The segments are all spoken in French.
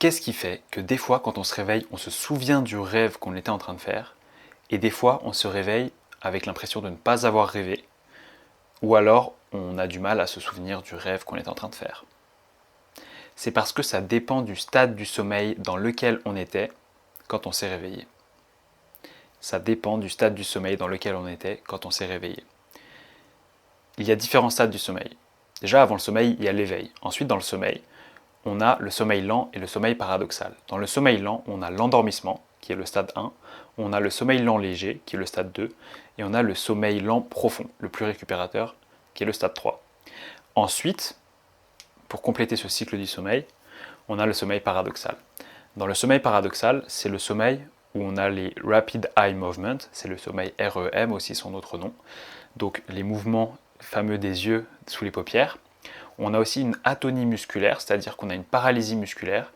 qu'est-ce qui fait que des fois, quand on se réveille, on se souvient du rêve qu'on était en train de faire, et des fois, on se réveille avec l'impression de ne pas avoir rêvé, ou alors on a du mal à se souvenir du rêve qu'on est en train de faire? C'est parce que ça dépend du stade du sommeil dans lequel on était quand on s'est réveillé. Ça dépend du stade du sommeil dans lequel on était quand on s'est réveillé. Il y a différents stades du sommeil. Déjà, avant le sommeil, il y a l'éveil. Ensuite, dans le sommeil, on a le sommeil lent et le sommeil paradoxal. Dans le sommeil lent, on a l'endormissement, qui est le stade 1, on a le sommeil lent léger, qui est le stade 2, et on a le sommeil lent profond, le plus récupérateur, qui est le stade 3. Ensuite, pour compléter ce cycle du sommeil, on a le sommeil paradoxal. Dans le sommeil paradoxal, c'est le sommeil où on a les Rapid Eye Movement, c'est le sommeil REM aussi son autre nom, donc les mouvements fameux des yeux sous les paupières. On a aussi une atonie musculaire, c'est-à-dire qu'on a une paralysie musculaire.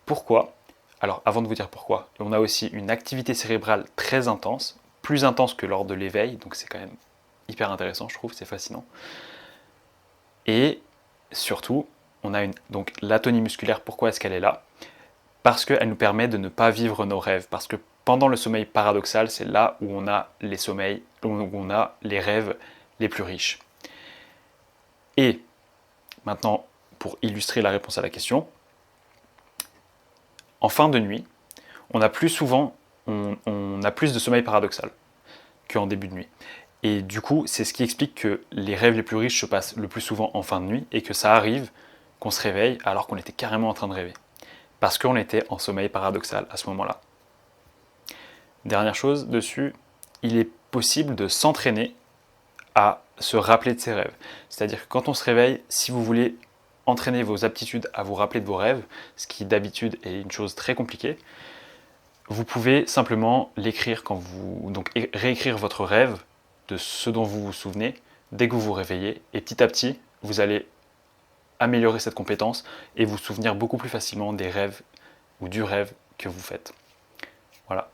Pourquoi? Alors avant de vous dire pourquoi, on a aussi une activité cérébrale très intense, plus intense que lors de l'éveil, donc c'est quand même hyper intéressant, je trouve, c'est fascinant. Et surtout, on a donc l'atonie musculaire, pourquoi est-ce qu'elle est là? Parce qu'elle nous permet de ne pas vivre nos rêves, parce que pendant le sommeil paradoxal, c'est là où on a les sommeils, où on a les rêves les plus riches. Et maintenant, pour illustrer la réponse à la question, en fin de nuit, on a plus de sommeil paradoxal qu'en début de nuit. Et du coup, c'est ce qui explique que les rêves les plus riches se passent le plus souvent en fin de nuit et que ça arrive qu'on se réveille alors qu'on était carrément en train de rêver. Parce qu'on était en sommeil paradoxal à ce moment-là. Dernière chose dessus, il est possible de s'entraîner à se rappeler de ses rêves. C'est-à-dire que quand on se réveille, si vous voulez entraîner vos aptitudes à vous rappeler de vos rêves, ce qui d'habitude est une chose très compliquée, vous pouvez simplement l'écrire donc réécrire votre rêve de ce dont vous vous souvenez dès que vous vous réveillez, et petit à petit, vous allez améliorer cette compétence et vous souvenir beaucoup plus facilement des rêves ou du rêve que vous faites. Voilà.